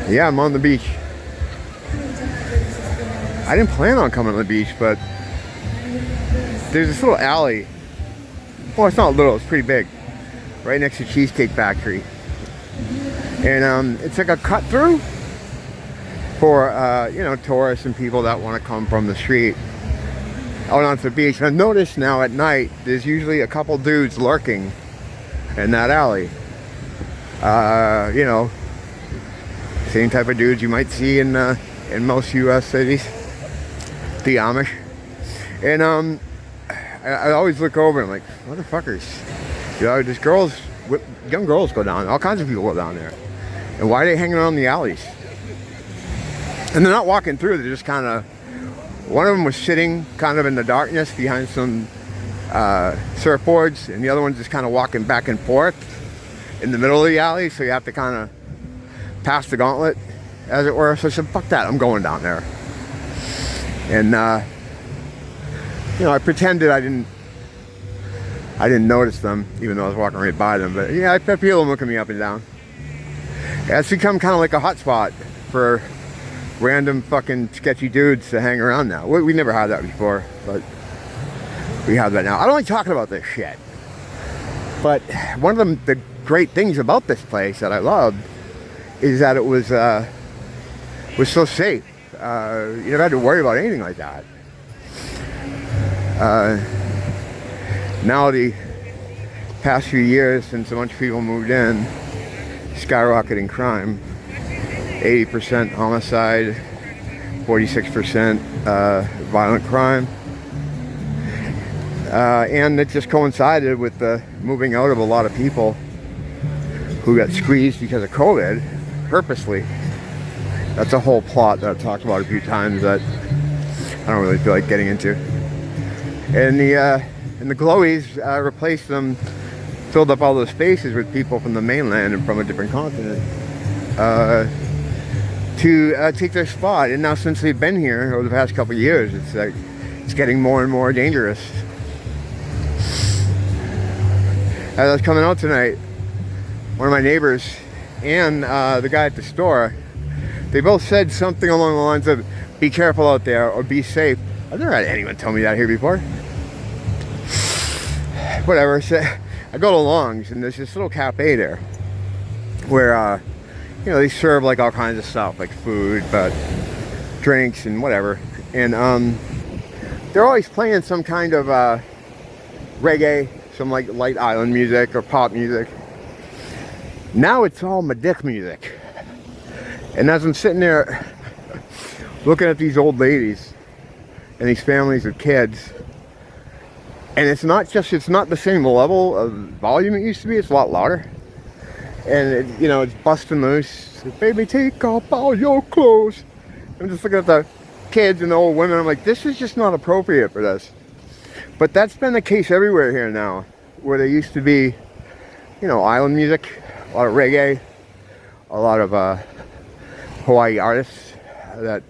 Yeah, I'm on the beach. I didn't plan on coming to the beach, but there's this little alley. Well, it's not little, it's pretty big. Right next to Cheesecake Factory. And it's like a cut through for, you know, tourists and people that want to come from the street out onto the beach. And I've noticed now at night, there's usually a couple dudes lurking in that alley. You know, same type of dudes you might see in most U.S. cities, the Amish. And I always look over and I'm like, motherfuckers. You know, there's girls, young girls go down, all kinds of people go down there. And why are they hanging around the alleys? And they're not walking through, they're just kind of, one of them was sitting kind of in the darkness behind some surfboards, and the other one's just kind of walking back and forth in the middle of the alley, so you have to kind of pass the gauntlet, as it were. So I said, fuck that, I'm going down there. And you know, I pretended I didn't notice them, even though I was walking right by them. But yeah, I feel them looking me up and down. Yeah, it's become kind of like a hot spot for random fucking sketchy dudes to hang around now. We never had that before, but we have that now. I don't like talking about this shit, but one of the great things about this place that I loved is that it was so safe. You never had to worry about anything like that. Now the past few years, since a bunch of people moved in, skyrocketing crime, 80% homicide, 46% violent crime, and it just coincided with the moving out of a lot of people who got squeezed because of COVID, purposely. That's a whole plot that I've talked about a few times that I don't really feel like getting into. And the Glowies replaced them, filled up all those spaces with people from the mainland and from a different continent to take their spot. And now since they've been here over the past couple of years, it's like it's getting more and more dangerous. As I was coming out tonight, one of my neighbors and the guy at the store, they both said something along the lines of, be careful out there or be safe. I've never had anyone tell me that here before. Whatever, so I go to Long's and there's this little cafe there where, you know, they serve like all kinds of stuff, like food, but drinks and whatever. And they're always playing some kind of reggae, some like light island music or pop music. Now it's all my dick music. And as I'm sitting there looking at these old ladies and these families with kids, and it's not the same level of volume it used to be, it's a lot louder. And it, you know, it's busting loose. Baby, take off all your clothes. I'm just looking at the kids and the old women, I'm like, this is just not appropriate for this. But that's been the case everywhere here now, where there used to be, you know, island music, a lot of reggae, a lot of Hawaii artists that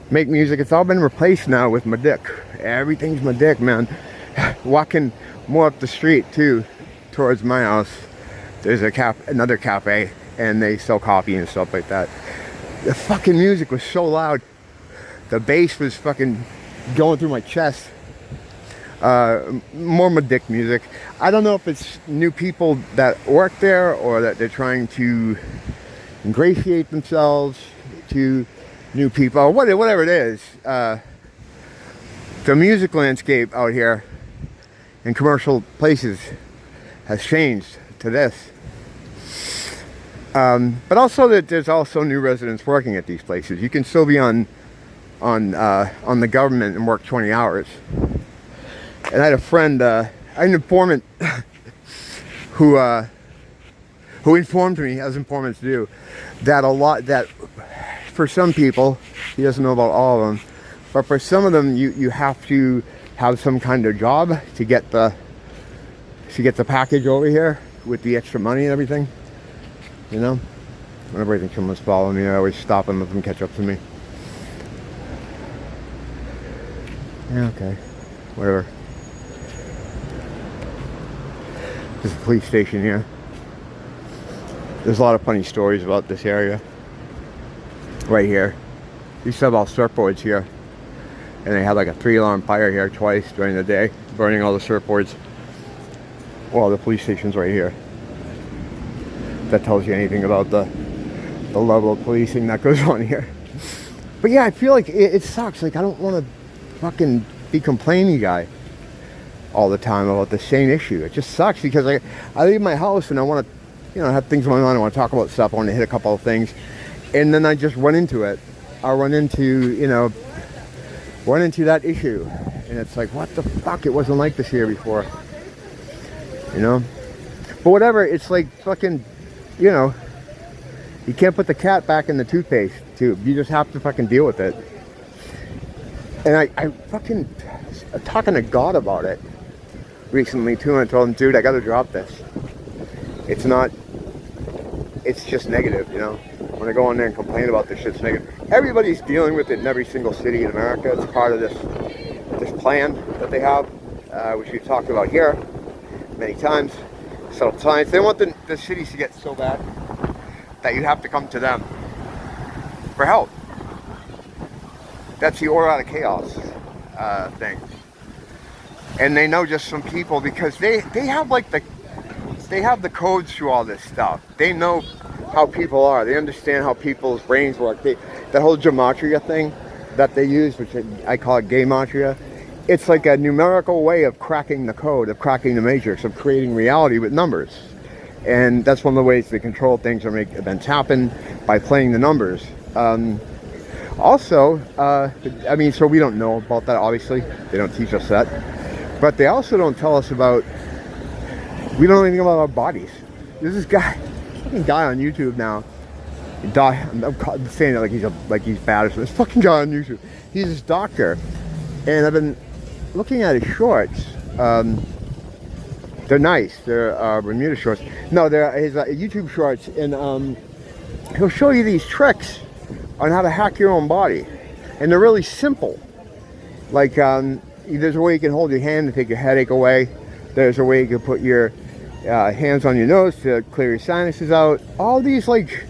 make music. It's all been replaced now with my dick. Everything's my dick, man. Walking more up the street too, towards my house, there's another cafe, and they sell coffee and stuff like that. The fucking music was so loud. The bass was fucking going through my chest. More my dick music. I don't know if it's new people that work there or that they're trying to ingratiate themselves to new people, or whatever it is. The music landscape out here in commercial places has changed to this. But also that there's also new residents working at these places. You can still be on the government and work 20 hours. And I had a friend, an informant who informed me, as informants do, that for some people, he doesn't know about all of them, but for some of them, you have to have some kind of job to get the package over here with the extra money and everything. You know, whenever I think someone's following me, I always stop and let them catch up to me. Yeah, okay, whatever. There's a police station here. There's a lot of funny stories about this area. right here. Used to have all surfboards here. And they had like a 3-alarm fire here twice during the day, burning all the surfboards. Well, the police station's right here. That tells you anything about the level of policing that goes on here. But yeah, I feel like it sucks. Like, I don't want to fucking be complaining guy all the time about the same issue. It just sucks because I leave my house and I want to, you know, have things going on. I want to talk about stuff. I want to hit a couple of things. And then I just run into it. I'll run into, you know, that issue. And it's like, what the fuck? It wasn't like this here before. You know? But whatever, it's like fucking, you know, you can't put the cat back in the toothpaste tube. You just have to fucking deal with it. And I fucking talking to God about it recently too, and I told him, dude, I gotta drop this. It's not, it's just negative, you know? When I go on there and complain about this shit's negative. Everybody's dealing with it in every single city in America. It's part of this plan that they have, which we've talked about here many times. So science, they want the cities to get so bad that you have to come to them for help. That's the order out of chaos thing. And they know just some people because they have like they have the codes to all this stuff. They know how people are. They understand how people's brains work. That whole gematria thing that they use, which I call it gematria, it's like a numerical way of cracking the code, of cracking the matrix, of creating reality with numbers. And that's one of the ways they control things or make events happen, by playing the numbers. Also, I mean, so we don't know about that, obviously. They don't teach us that. But they also don't tell us about, we don't know anything about our bodies. There's this guy on YouTube now. I'm saying it like he's bad or something. This fucking guy on YouTube. He's this doctor. And I've been looking at his shorts. They're nice. They're Bermuda shorts. No, they're his YouTube shorts. And he'll show you these tricks on how to hack your own body. And they're really simple. Like, there's a way you can hold your hand to take your headache away. There's a way you can put your hands on your nose to clear your sinuses out. All these, like,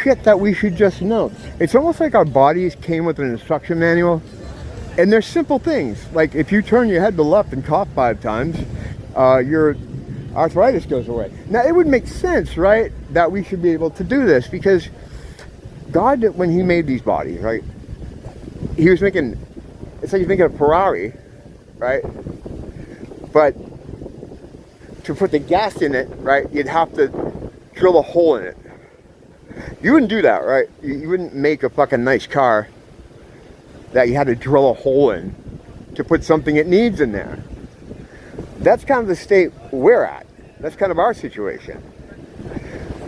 shit that we should just know. It's almost like our bodies came with an instruction manual. And they're simple things. Like, if you turn your head to the left and cough 5 times, your arthritis goes away. Now, it would make sense, right, that we should be able to do this, because God, when he made these bodies, right, he was making, it's like he's making a Ferrari, right? But to put the gas in it, right, you'd have to drill a hole in it. You wouldn't do that, right? You wouldn't make a fucking nice car that you had to drill a hole in to put something it needs in there. That's kind of the state we're at. That's kind of our situation.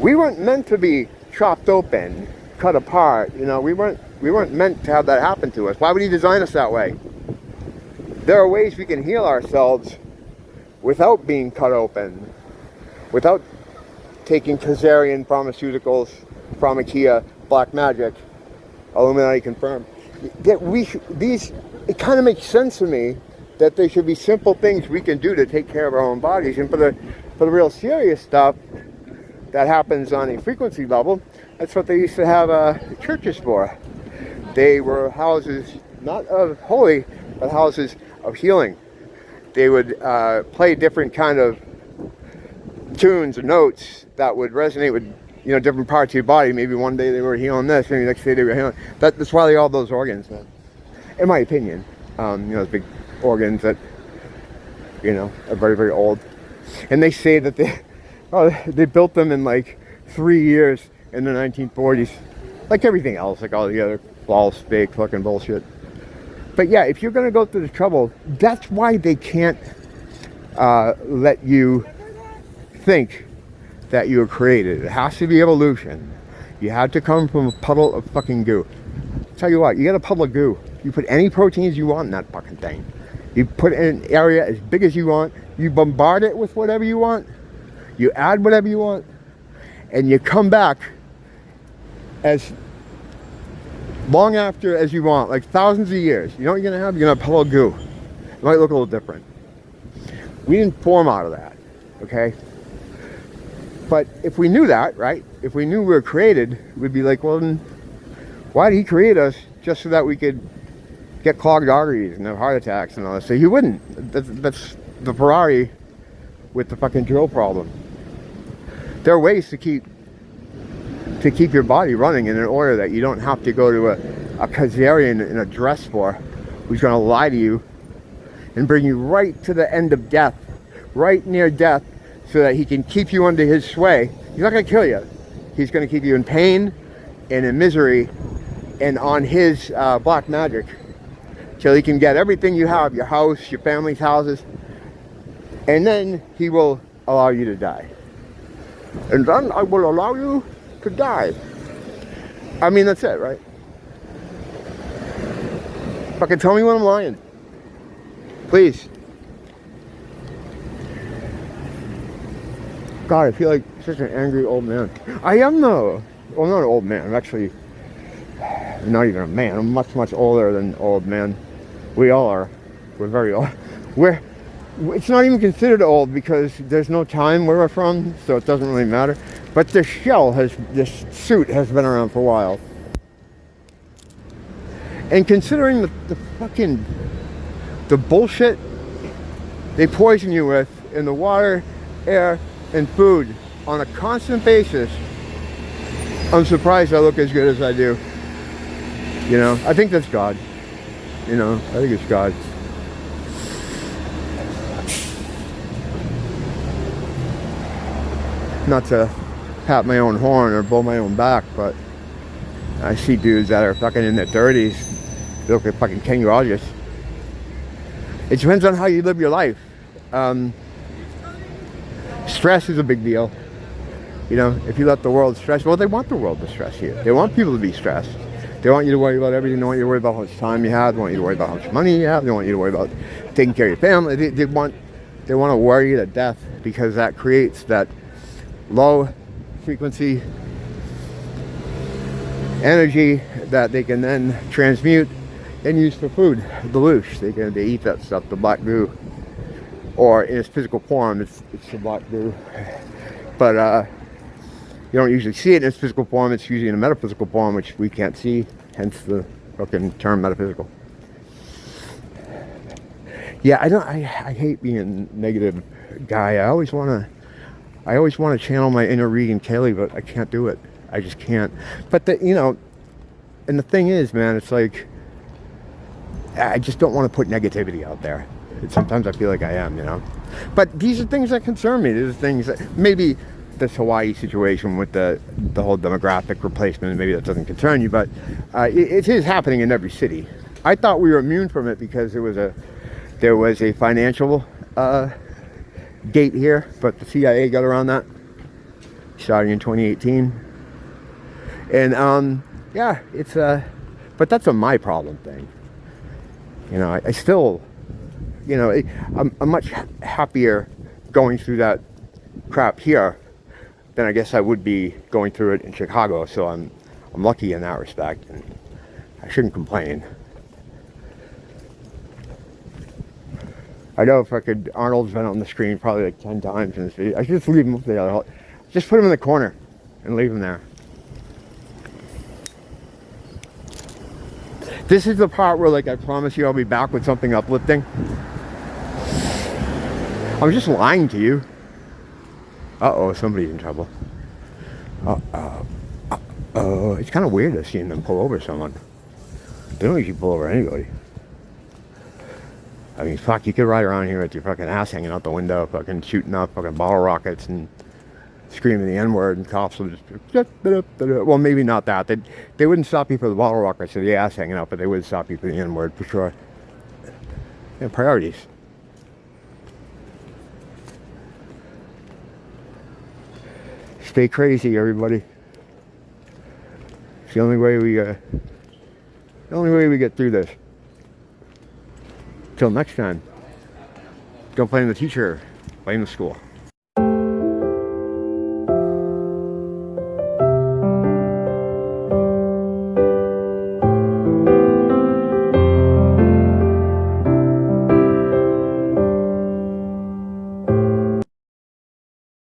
We weren't meant to be chopped open, cut apart. You know, we weren't meant to have that happen to us. Why would he design us that way? There are ways we can heal ourselves without being cut open, without taking Khazarian pharmaceuticals, pharmakia, black magic, Illuminati confirmed. That it kind of makes sense to me that there should be simple things we can do to take care of our own bodies. And for the real serious stuff that happens on a frequency level, that's what they used to have churches for. They were houses, not of holy, but houses of healing. They would play different kind of tunes or notes that would resonate with, you know, different parts of your body. Maybe one day they were healing this, maybe the next day they were healing. That's why they all those organs, man. In my opinion, you know, those big organs that, you know, are very, very old. And they say that they built them in like 3 years in the 1940s, like everything else, like all the other false, fake, fucking bullshit. But yeah, if you're gonna go through the trouble, that's why they can't let you think that you were created. It has to be evolution. You had to come from a puddle of fucking goo. Tell you what, you got a puddle of goo. You put any proteins you want in that fucking thing. You put it in an area as big as you want. You bombard it with whatever you want. You add whatever you want. And you come back as long after as you want, like thousands of years. You know what you're gonna have? You're gonna have a puddle of goo. It might look a little different. We didn't form out of that, okay? But if we knew that, right? If we knew we were created, we'd be like, well, then Why did he create us? Just so that we could get clogged arteries and have heart attacks and all that. So he wouldn't. That's the Ferrari with the fucking drill problem. There are ways to keep your body running in an order that you don't have to go to a Khazarian in a dress for, who's going to lie to you and bring you right to the end of death, right near death, so that he can keep you under his sway. He's not going to kill you. He's going to keep you in pain and in misery and on his black magic, till he can get everything you have, your house, your family's houses, and then he will allow you to die. And then I will allow you to die. I mean, that's it, right? Fucking tell me when I'm lying. Please. God, I feel like such an angry old man. I am though. Well, not an old man. I'm actually not even a man. I'm much, much older than old man. We all are. We're very old. It's not even considered old because there's no time where we're from, so it doesn't really matter. But this suit has been around for a while. And considering the bullshit they poison you with in the water, air, and food on a constant basis, I'm surprised I look as good as I do. You know, I think that's God. You know, I think it's God. Not to pat my own horn or blow my own back, but I see dudes that are fucking in their 30s. They look like fucking King Rogers. It depends on how you live your life. Stress is a big deal. You know, if you let the world stress, well, they want the world to stress you. They want people to be stressed. They want you to worry about everything. They want you to worry about how much time you have. They want you to worry about how much money you have. They want you to worry about taking care of your family. They want to worry you to death, because that creates that low frequency energy that they can then transmute and use for food. The loosh, they eat that stuff, the black goo, or in its physical form, it's the black goo. But you don't usually see it in its physical form. It's usually in a metaphysical form, which we can't see, hence the fucking term metaphysical. Yeah, I hate being a negative guy. I always want to channel my inner Regan Kelly, but I can't do it. I just can't. But you know, and the thing is, man, it's like, I just don't want to put negativity out there. And sometimes I feel like I am, you know. But these are things that concern me. These are things that, maybe this Hawaii situation with the whole demographic replacement, maybe that doesn't concern you, but it is happening in every city. I thought we were immune from it because there was a financial gate here, but the CIA got around that starting in 2018. And yeah, it's but that's a my problem thing. You know, I still, you know, I'm much happier going through that crap here than I guess I would be going through it in Chicago. So I'm lucky in that respect, and I shouldn't complain. I know if I could, Arnold's been on the screen probably like 10 times in this video. I should just leave him up there. Just put him in the corner and leave him there. This is the part where, like, I promise you I'll be back with something uplifting. I'm just lying to you. Uh-oh, somebody's in trouble. Uh-oh. Uh-oh. It's kind of weird to seeing them pull over someone. They don't usually pull over anybody. I mean, fuck, you could ride around here with your fucking ass hanging out the window, fucking shooting up fucking bottle rockets and screaming the N-word, and cops will just... Well, maybe not that. They wouldn't stop you for the bottle rockets or the ass hanging out, but they would stop you for the N-word, for sure. And priorities. Stay crazy, everybody. It's the only way we get through this. Till next time, don't blame the teacher, blame the school.